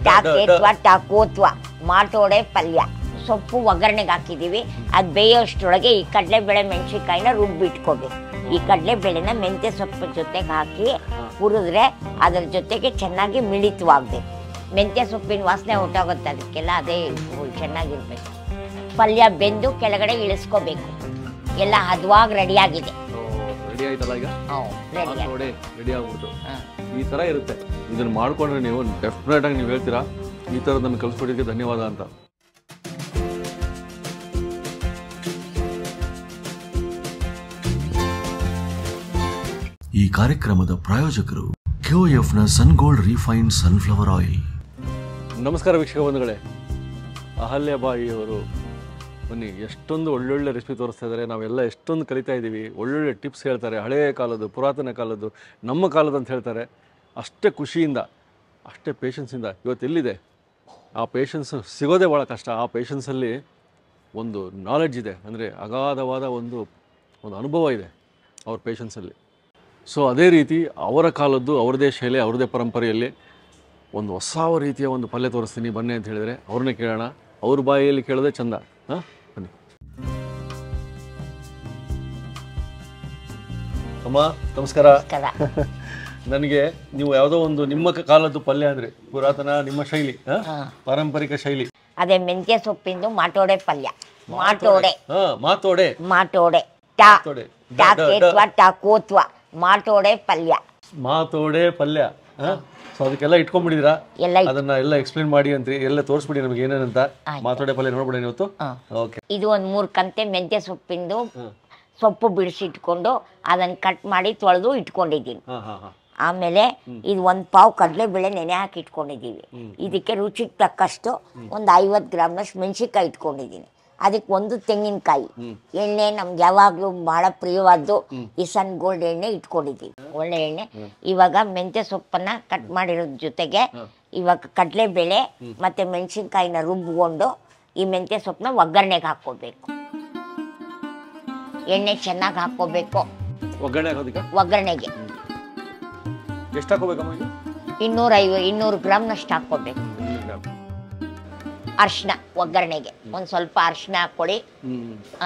ಟಾಕೇತ್ವ ಟಾಕೋತ್ವ ಮಾಟೋಡೆ ಪಲ್ಯ. ಸೊಪ್ಪು ಒಗ್ಗರಣೆಗೆ ಹಾಕಿದೀವಿ. ಅದು ಬೇಯೋಷ್ಟರೊಳಗೆ ಈ ಕಡಲೆಬೇಳೆ ಮೆಣಸಿನ್ಕಾಯಿನ ರುಬ್ಬಿಟ್ಕೋಬೇಕು. ಈ ಕಡಲೆಬೇಳೆನ ಮೆಂತ್ಯ ಸೊಪ್ಪು ಜೊತೆಗೆ ಹಾಕಿ ಹುರಿದ್ರೆ ಅದ್ರ ಜೊತೆಗೆ ಚೆನ್ನಾಗಿ ಮಿಳಿತವಾಗಬೇಕು. ಮೆಂತ್ಯ ಸೊಪ್ಪಿನ ವಾಸನೆ ಹೊಟ್ಟೋಗುತ್ತೆ, ಅದಕ್ಕೆಲ್ಲ ಅದೇ ಚೆನ್ನಾಗಿರ್ಬೇಕು. ಪಲ್ಯ ಬೆಂದು ಕೆಳಗಡೆ ಇಳಿಸ್ಕೋಬೇಕು. ಎಲ್ಲ ಹದವಾಗಿ ರೆಡಿಯಾಗಿದೆ. ರೆಡಿ ಆಯ್ತಲ್ಲ ಈಗ? ರೆಡಿ ಆಗ್ಬಿಟ್ಟು ಈ ತರ ಇರುತ್ತೆ. ಇದನ್ನ ಮಾಡ್ಕೊಂಡ್ರೆ ನೀವು ಡೆಫಿನೆಟ್ ಆಗಿ ನೀವು ಹೇಳ್ತೀರಾ ಈ ತರ ನಮ್ಗೆ ಕಲ್ಸ್ಕೊಟ್ಟಿದ್ದಕ್ಕೆ ಧನ್ಯವಾದ ಅಂತ. ಈ ಕಾರ್ಯಕ್ರಮದ ಪ್ರಾಯೋಜಕರು ಕೆಒಎಫ್ನ ಸನ್ಗೋಲ್ಡ್ ರಿಫೈನ್ಡ್ ಸನ್ಫ್ಲವರ್ ಆಯಿಲ್. ನಮಸ್ಕಾರ ವೀಕ್ಷಕ ಬಂಧುಗಳೇ, ಅಹಲ್ಯಾಬಾಯಿಯವರು ಬನ್ನಿ ಎಷ್ಟೊಂದು ಒಳ್ಳೊಳ್ಳೆ ರೆಸಿಪಿ ತೋರಿಸ್ತಾ ಇದ್ದಾರೆ. ನಾವೆಲ್ಲ ಎಷ್ಟೊಂದು ಕಲಿತಾ ಇದ್ದೀವಿ. ಒಳ್ಳೊಳ್ಳೆ ಟಿಪ್ಸ್ ಹೇಳ್ತಾರೆ, ಹಳೆಯ ಕಾಲದ್ದು, ಪುರಾತನ ಕಾಲದ್ದು, ನಮ್ಮ ಕಾಲದ್ದು ಅಂತ ಹೇಳ್ತಾರೆ. ಅಷ್ಟೇ ಖುಷಿಯಿಂದ, ಅಷ್ಟೇ ಪೇಷನ್ಸಿಂದ ಇವತ್ತು ಎಲ್ಲಿದೆ ಆ ಪೇಷನ್ಸ್ ಸಿಗೋದೇ ಭಾಳ ಕಷ್ಟ. ಆ ಪೇಷನ್ಸಲ್ಲಿ ಒಂದು ನಾಲೆಡ್ಜ್ ಇದೆ, ಅಂದರೆ ಅಗಾಧವಾದ ಒಂದು ಅನುಭವ ಇದೆ ಅವ್ರ ಪೇಷನ್ಸಲ್ಲಿ. ಸೊ ಅದೇ ರೀತಿ ಅವರ ಕಾಲದ್ದು, ಅವ್ರದ್ದೇ ಶೈಲಿ, ಅವ್ರದ್ದೇ ಪರಂಪರೆಯಲ್ಲಿ ಒಂದು ಹೊಸ ರೀತಿಯ ಒಂದು ಪಲ್ಯ ತೋರಿಸ್ತೀನಿ ಬನ್ನಿ ಅಂತ ಹೇಳಿದರೆ ಅವ್ರನ್ನೇ ಕೇಳೋಣ. ಅವ್ರ ಬಾಯಿಯಲ್ಲಿ ಕೇಳೋದೇ ಚಂದ. ಹಾಂ ಬನ್ನಿ. ಅಮ್ಮ ನಮಸ್ಕಾರ. ನನಗೆ ನೀವು ಯಾವುದೋ ಒಂದು ನಿಮ್ಮ ಕಾಲದ್ದು ಪಲ್ಯ ಅಂದರೆ ಪುರಾತನ ನಿಮ್ಮ ಶೈಲಿ, ಪಾರಂಪರಿಕ ಶೈಲಿ, ಅದೇ ಮೆಂತ್ಯ ಸೊಪ್ಪಿಂದು ಮಾಟೋಡೆ ಪಲ್ಯ. ಮಾಟೋಡೆ ಮಾತೋಡೆ ಮಾಟೋಡೆ ಟಾಕೇತ್ವ ಟಾಕೋತ್ವ ಮಾಟೋಡೆ ಪಲ್ಯ. ಮಾತೋಡೆ ಪಲ್ಯ. ಸೊ ಅದಕ್ಕೆಲ್ಲ ಇಟ್ಕೊಂಡ್ಬಿಟ್ಟಿದ್ದೀರಾ? ಅದನ್ನ ಎಲ್ಲ ಎಕ್ಸ್ಪ್ಲೇನ್ ಮಾಡಿ ಅಂತ ಎಲ್ಲ ತೋರಿಸ್ಬಿಡಿ ನಮಗೆ ಏನೇನಂತ. ಮಾತೋಡೆ ಪಲ್ಯ ನೋಡ್ಬಿಡಿ ಇವತ್ತು. ಓಕೆ. ಇದು ಒಂದು 3 ಕಂತೆ ಮೆಂತ್ಯ ಸೊಪ್ಪಿಂದು ಸೊಪ್ಪು ಬಿಡಿಸಿಟ್ಕೊಂಡು ಅದನ್ನ ಕಟ್ ಮಾಡಿ ತೊಳೆದು ಇಟ್ಕೊಂಡಿದ್ದೀನಿ. ಆಮೇಲೆ ಇದು 1 ಪಾವ್ ಕಡಲೆಬೇಳೆ ನೆನೆ ಹಾಕಿ ಇಟ್ಕೊಂಡಿದ್ದೀವಿ. ಇದಕ್ಕೆ ರುಚಿಗೆ ತಕ್ಕಷ್ಟು ಒಂದು 50 ಗ್ರಾಮ್ನಷ್ಟು ಮೆಣಸಿನ್ಕಾಯಿ ಇಟ್ಕೊಂಡಿದ್ದೀನಿ. ಅದಕ್ಕೆ 1 ತೆಂಗಿನಕಾಯಿ, ಎಣ್ಣೆ ನಮ್ಗೆ ಯಾವಾಗಲೂ ಬಹಳ ಪ್ರಿಯವಾದ್ದು ಈ ಸನ್ ಗೋಲ್ಡ್ ಎಣ್ಣೆ ಇಟ್ಕೊಂಡಿದ್ದೀವಿ, ಒಳ್ಳೆ ಎಣ್ಣೆ. ಇವಾಗ ಮೆಂತ್ಯ ಸೊಪ್ಪನ್ನ ಕಟ್ ಮಾಡಿರೋದ್ರ ಜೊತೆಗೆ ಇವಾಗ ಕಡಲೆಬೇಳೆ ಮತ್ತೆ ಮೆಣಸಿನ್ಕಾಯಿನ ರುಬ್ಕೊಂಡು ಈ ಮೆಂತ್ಯ ಸೊಪ್ಪನ್ನ ಒಗ್ಗರಣೆಗೆ ಹಾಕೋಬೇಕು. ಎಣ್ಣೆ ಚೆನ್ನಾಗಿ ಹಾಕೋಬೇಕು. ಒಗ್ಗರಣೆಗೆ ಎಷ್ಟು ಹಾಕೋಬೇಕಮ್ಮ? 200 ಗ್ರಾಮ್ನಷ್ಟು ಹಾಕೋಬೇಕು. ಅರ್ಶಿನ ಒಗ್ಗರಣೆಗೆ ಒಂದು ಸ್ವಲ್ಪ ಅರ್ಶಿನ ಹಾಕೊಳ್ಳಿ.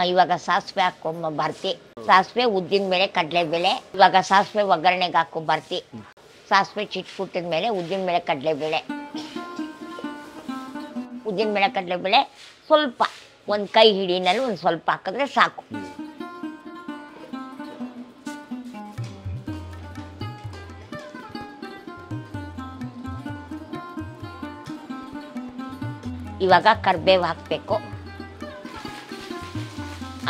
ಇವಾಗ ಸಾಸಿವೆ ಹಾಕೊಂಬ ಬರ್ತಿ. ಸಾಸಿವೆ, ಉದ್ದಿನ ಬೇಳೆ, ಕಡಲೆಬೇಳೆ. ಇವಾಗ ಸಾಸಿವೆ ಒಗ್ಗರಣೆಗೆ ಹಾಕೋ ಬರ್ತಿ. ಸಾಸಿವೆ ಚಿಟ್ಕುಟ್ಟಿದ ಮೇಲೆ ಉದ್ದಿನ ಬೇಳೆ, ಕಡಲೆಬೇಳೆ. ಉದ್ದಿನ ಬೇಳೆ, ಕಡಲೆಬೇಳೆ ಸ್ವಲ್ಪ ಒಂದು ಕೈ ಹಿಡಿನಲ್ಲಿ ಒಂದು ಸ್ವಲ್ಪ ಹಾಕಿದ್ರೆ ಸಾಕು. ಇವಾಗ ಕರಿಬೇವು ಹಾಕಬೇಕು.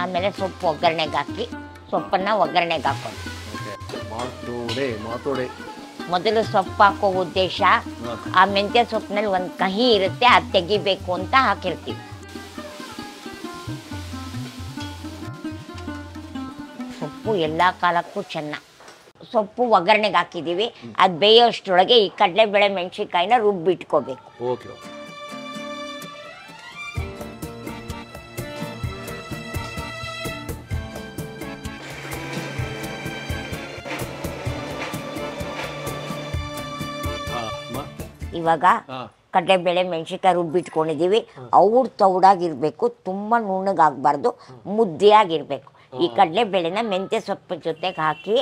ಆಮೇಲೆ ಸೊಪ್ಪು ಒಗ್ಗರಣೆಗೆ ಹಾಕಿ ಸೊಪ್ಪನ್ನ ಒಗ್ಗರಣೆಗೆ ಹಾಕೊಂಡು ಮೊದಲು ಸೊಪ್ಪು ಹಾಕೋ ಉದ್ದೇಶ ಆ ಮೆಂತ್ಯ ಸೊಪ್ಪಿನಲ್ಲಿ ಒಂದು ಕಹಿ ಇರುತ್ತೆ, ಅದು ತೆಗಿಬೇಕು ಅಂತ ಹಾಕಿರ್ತೀವಿ. ಸೊಪ್ಪು ಎಲ್ಲ ಕಾಲಕ್ಕೂ ಸೊಪ್ಪು ಒಗ್ಗರಣೆಗೆ ಹಾಕಿದೀವಿ. ಅದು ಬೇಯೋಷ್ಟರೊಳಗೆ ಈ ಕಡಲೆಬೇಳೆ ಮೆಣಸಿನ್ಕಾಯಿನ ರುಬ್ಬಿಟ್ಕೋಬೇಕು. ಇವಾಗ ಕಡಲೆಬೇಳೆ ಮೆಣಸಿನ್ಕಾಯಿ ರುಬ್ಬಿಟ್ಕೊಂಡಿದ್ದೀವಿ. ಅವ್ರು ತೌಡಾಗಿರ್ಬೇಕು, ತುಂಬ ನುಣ್ಣಗಾಗಬಾರ್ದು, ಮುದ್ದೆಯಾಗಿರ್ಬೇಕು. ಈ ಕಡಲೆಬೇಳೆನ ಮೆಂತ್ಯ ಸೊಪ್ಪು ಜೊತೆಗೆ ಹಾಕಿ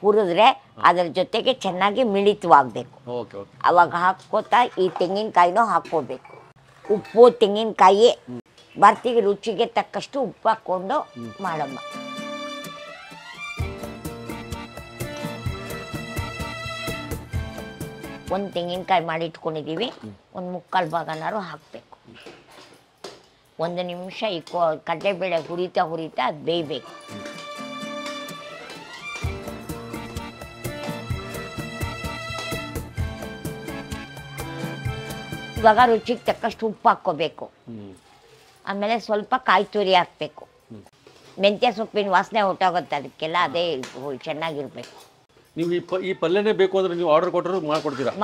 ಹುರಿದ್ರೆ ಅದ್ರ ಜೊತೆಗೆ ಚೆನ್ನಾಗಿ ಮಿಳಿತವಾಗಬೇಕು. ಅವಾಗ ಹಾಕೋತಾ ಈ ತೆಂಗಿನಕಾಯಿನೂ ಹಾಕೋಬೇಕು. ಉಪ್ಪು, ತೆಂಗಿನಕಾಯಿ ಬರ್ತಿಗೆ ರುಚಿಗೆ ತಕ್ಕಷ್ಟು ಉಪ್ಪು ಹಾಕ್ಕೊಂಡು ಮಾಡಮ್ಮ. ಒಂದು ತೆಂಗಿನಕಾಯಿ ಮಾಡಿ ಇಟ್ಕೊಂಡಿದ್ದೀವಿ, ಒಂದು 3/4 ಭಾಗನಾರು ಹಾಕಬೇಕು. 1 ನಿಮಿಷ ಈ ಕಡಲೆಬೇಳೆ ಹುರಿತಾ ಅದು ಬೇಯಬೇಕು. ಇವಾಗ ರುಚಿಗೆ ತಕ್ಕಷ್ಟು ಉಪ್ಪು ಹಾಕ್ಕೋಬೇಕು. ಆಮೇಲೆ ಸ್ವಲ್ಪ ಕಾಯಿ ತುರಿ ಹಾಕಬೇಕು. ಮೆಂತ್ಯ ಸೊಪ್ಪಿನ ವಾಸನೆ ಹೊಟ್ಟೋಗುತ್ತೆ, ಅದಕ್ಕೆಲ್ಲ ಅದೇ ಚೆನ್ನಾಗಿರ್ಬೇಕು. ನೀವು ಈ ಪಲ್ಯನೇ ಬೇಕು ಅಂದ್ರೆ ನೀವು ಆರ್ಡರ್ ಕೊಟ್ಟರು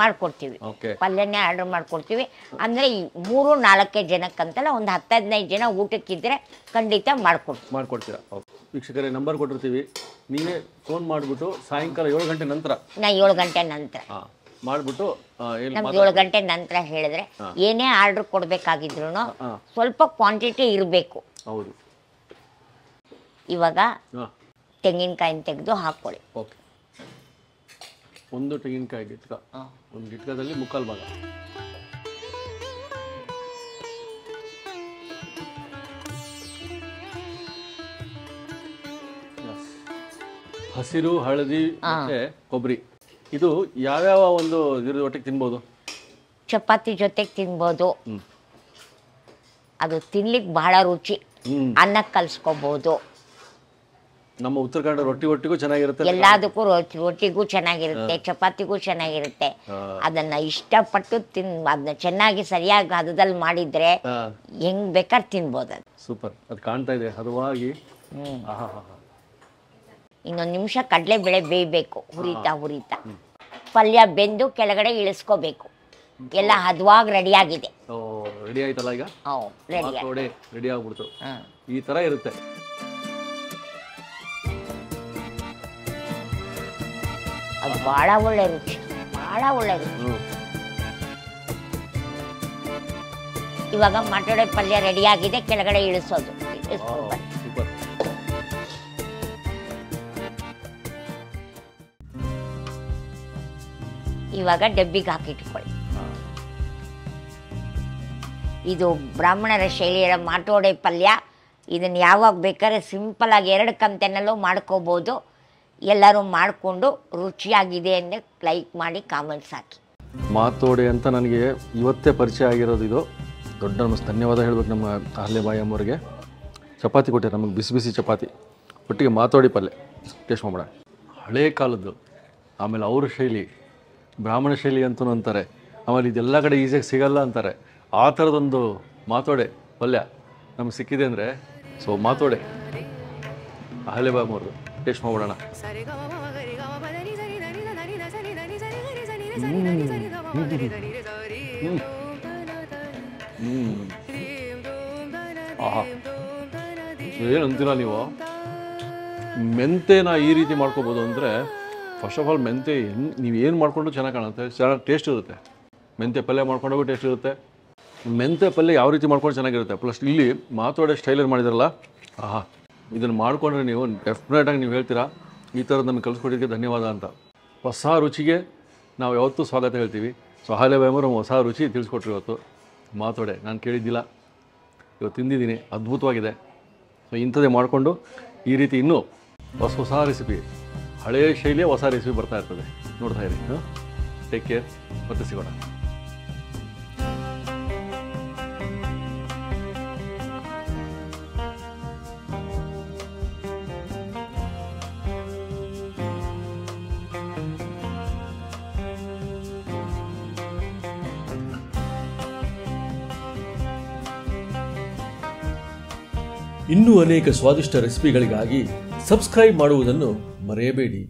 ಮಾಡ್ಕೊಡ್ತೀವಿ. ಪಲ್ಯನೇ ಆರ್ಡರ್ ಮಾಡ್ಕೊಡ್ತೀವಿ. ಅಂದರೆ 3-4 ಜನಕ್ಕಂತಲ್ಲ, ಒಂದು 10-15 ಜನ ಊಟಕ್ಕಿದ್ರೆ ಖಂಡಿತ ಮಾಡ್ಕೊಡ್ತೀರಾ. ವೀಕ್ಷಕರೇ, ನಂಬರ್ ಕೊಟ್ಟಿರ್ತೀವಿ, ನೀವೇ ಫೋನ್ ಮಾಡಿಬಿಟ್ಟು ಸಾಯಂಕಾಲ 7 ಗಂಟೆ ನಂತರ. 7 ಗಂಟೆ ನಂತರ ಮಾಡಿಬಿಟ್ಟು ಏನು ನಮ್ಗೆ 7 ಗಂಟೆ ನಂತರ ಹೇಳಿದ್ರೆ ಏನೇ ಆರ್ಡರ್ ಕೊಡಬೇಕಾಗಿದ್ರು ಸ್ವಲ್ಪ ಕ್ವಾಂಟಿಟಿ ಇರಬೇಕು. ಹೌದು. ಇವಾಗ ತೆಂಗಿನಕಾಯಿನ ತೆಗೆದು ಹಾಕ್ಕೊಳ್ಳಿ. ಓಕೆ. ಒಂದು ತೆಂಗಿನಕಾಯಿ ಗಿಟ್ಕ, ಒಂದು ಗಿಟ್ಕದಲ್ಲಿ 3/4 ಭಾಗ. ಹಸಿರು, ಹಳದಿ ಮತ್ತೆ ಕೊಬ್ಬರಿ, ಇದು ಯಾವ್ಯಾವ ಒಂದು ಇದ್ರ ಒಟ್ಟಿಗೆ ತಿನ್ಬೋದು? ಚಪಾತಿ ಜೊತೆಗೆ ತಿನ್ಬೋದು, ಅದು ತಿನ್ಲಿಕ್ಕೆ ಬಹಳ ರುಚಿ. ಅನ್ನಕ್ಕೆ ಕಲ್ಸ್ಕೋಬಹುದು. ನಮ್ಮ ಉತ್ತರ ಕನ್ನಡ ರೊಟ್ಟಿಗೂ ಚೆನ್ನಾಗಿರುತ್ತೆ, ಎಲ್ಲದಕ್ಕೂ ರೊಟ್ಟಿಗೂ ಚೆನ್ನಾಗಿರುತ್ತೆ, ಚಪಾತಿಗೂ ಚೆನ್ನಾಗಿರುತ್ತೆ. ಅದನ್ನ ಇಷ್ಟಪಟ್ಟು ಅದನ್ನ ಚೆನ್ನಾಗಿ ಸರಿಯಾಗಿ ಹದದಲ್ಲಿ ಮಾಡಿದ್ರೆ ಹೆಂಗ್ ಬೇಕಾದ್ರೆ ತಿನ್ಬೋದು. ಅದು ಸೂಪರ್. ಅದು ಕಾಣ್ತಾ ಇದೆ ಹದವಾಗಿ. ಇನ್ನೊಂದು ನಿಮಿಷ ಕಡಲೆಬೇಳೆ ಬೇಯಬೇಕು, ಹುರಿತಾ ಪಲ್ಯ ಬೆಂದು ಕೆಳಗಡೆ ಇಳಿಸ್ಕೋಬೇಕು. ಎಲ್ಲ ಹದವಾಗಿ ರೆಡಿಯಾಗಿದೆ. ರೆಡಿ ಆಯ್ತಲ್ಲ ಈಗ? ರೆಡಿ ಆಗ್ಬಿಡ್ತು. ಈ ತರ ಇರುತ್ತೆ. ಅದು ಬಹಳ ಒಳ್ಳೆ ರುಚಿ, ಬಹಳ ಒಳ್ಳೆ ರುಚಿ. ಇವಾಗ ಮಟೋಡೆ ಪಲ್ಯ ರೆಡಿಯಾಗಿದೆ, ಕೆಳಗಡೆ ಇಳಿಸೋದು. ಇವಾಗ ಡಬ್ಬಿಗೆ ಹಾಕಿಟ್ಕೊಳ್ಳಿ. ಇದು ಬ್ರಾಹ್ಮಣರ ಶೈಲಿಯ ಮಾಟೋಡೆ ಪಲ್ಯ. ಇದನ್ನು ಯಾವಾಗ ಬೇಕಾದ್ರೆ ಸಿಂಪಲ್ ಆಗಿ 2 ಕಂತೆನಲ್ಲೂ ಮಾಡ್ಕೋಬೋದು. ಎಲ್ಲರೂ ಮಾಡಿಕೊಂಡು ರುಚಿಯಾಗಿದೆ ಅಂದರೆ ಲೈಕ್ ಮಾಡಿ, ಕಾಮೆಂಟ್ಸ್ ಹಾಕಿ. ಮಾತೋಡೆ ಅಂತ ನನಗೆ ಇವತ್ತೇ ಪರಿಚಯ ಆಗಿರೋದು. ಇದು ದೊಡ್ಡ ನಮಸ್ತೆ, ಧನ್ಯವಾದ ಹೇಳ್ಬೇಕು ನಮ್ಮ ಅಹಲ್ಯಬಾಯಿ ಅಮ್ಮವ್ರಿಗೆ. ಚಪಾತಿ ಕೊಟ್ಟಿದ್ದಾರೆ ನಮಗೆ, ಬಿಸಿ ಬಿಸಿ ಚಪಾತಿ ಒಟ್ಟಿಗೆ ಮಾತೋಡಿ ಪಲ್ಯ ಟೇಸ್ಟ್ ಮಾಡೋಣ. ಹಳೇ ಕಾಲದ್ದು, ಆಮೇಲೆ ಅವ್ರ ಶೈಲಿ ಬ್ರಾಹ್ಮಣ ಶೈಲಿ ಅಂತೂ ಅಂತಾರೆ. ಆಮೇಲೆ ಇದೆಲ್ಲ ಕಡೆ ಈಸಿಯಾಗಿ ಸಿಗಲ್ಲ ಅಂತಾರೆ. ಆ ಥರದೊಂದು ಮಾತೋಡೆ ಪಲ್ಯ ನಮ್ಗೆ ಸಿಕ್ಕಿದೆ ಅಂದರೆ, ಸೊ ಮಾತೋಡೆ ಅಹಲ್ಯಬಾಯಿ ಅಮ್ಮವ್ರದ್ದು ಟೇಸ್ಟ್ ಮಾಡೋಣ. ಆಹಾ, ಏನು ಅಂತೀರ ನೀವು? ಮೆಂತೆನ ಈ ರೀತಿ ಮಾಡ್ಕೋಬೋದು ಅಂದರೆ, ಫಸ್ಟ್ ಆಫ್ ಆಲ್ ಮೆಂತೆ ನೀವು ಏನು ಮಾಡಿಕೊಂಡು ಚೆನ್ನಾಗಿ ಕಾಣುತ್ತೆ, ಚೆನ್ನಾಗಿ ಟೇಸ್ಟ್ ಇರುತ್ತೆ. ಮೆಂತೆ ಪಲ್ಯ ಮಾಡ್ಕೊಂಡೋಗೂ ಟೇಸ್ಟ್ ಇರುತ್ತೆ. ಮೆಂತೆ ಪಲ್ಯ ಯಾವ ರೀತಿ ಮಾಡ್ಕೊಂಡು ಚೆನ್ನಾಗಿರುತ್ತೆ. ಪ್ಲಸ್ ಇಲ್ಲಿ ಮಾತೋಡೆ ಸ್ಟೈಲಲ್ಲಿ ಮಾಡಿದಾರಲ್ಲ, ಆಹಾ, ಇದನ್ನು ಮಾಡಿಕೊಂಡ್ರೆ ನೀವು ಡೆಫಿನೆಟಾಗಿ ನೀವು ಹೇಳ್ತೀರಾ ಈ ಥರದ್ದು ನಮಗೆ ಕಲಿಸ್ಕೊಟ್ಟಿದ್ದಕ್ಕೆ ಧನ್ಯವಾದ ಅಂತ. ಹೊಸ ರುಚಿಗೆ ನಾವು ಯಾವತ್ತೂ ಸ್ವಾಗತ ಹೇಳ್ತೀವಿ. ಸೊ ಅಹಲ್ಯಬಾಯಿ ಅವರು ಹೊಸ ರುಚಿ ತಿಳಿಸ್ಕೊಟ್ರು ಇವತ್ತು. ಮಾತೋಡೆ ನಾನು ಕೇಳಿದ್ದಿಲ್ಲ, ಇವತ್ತು ತಿಂದಿದ್ದೀನಿ, ಅದ್ಭುತವಾಗಿದೆ. ಸೊ ಇಂಥದ್ದೇ ಮಾಡಿಕೊಂಡು ಈ ರೀತಿ ಇನ್ನೂ ಹೊಸ ರೆಸಿಪಿ, ಹಳೆಯ ಶೈಲಿಯ ಹೊಸ ರೆಸಿಪಿ ಬರ್ತಾ ಇರ್ತದೆ, ನೋಡ್ತಾ ಇರಿ. ಟೇಕ್ ಕೇರ್, ಮತ್ತೆ ಸಿಗೋಣ. ಇನ್ನೂ ಅನೇಕ ಸ್ವಾದಿಷ್ಟ ರೆಸಿಪಿಗಳಿಗಾಗಿ ಸಬ್ಸ್ಕ್ರೈಬ್ ಮಾಡುವುದನ್ನು ಮರೆಯಬೇಡಿ.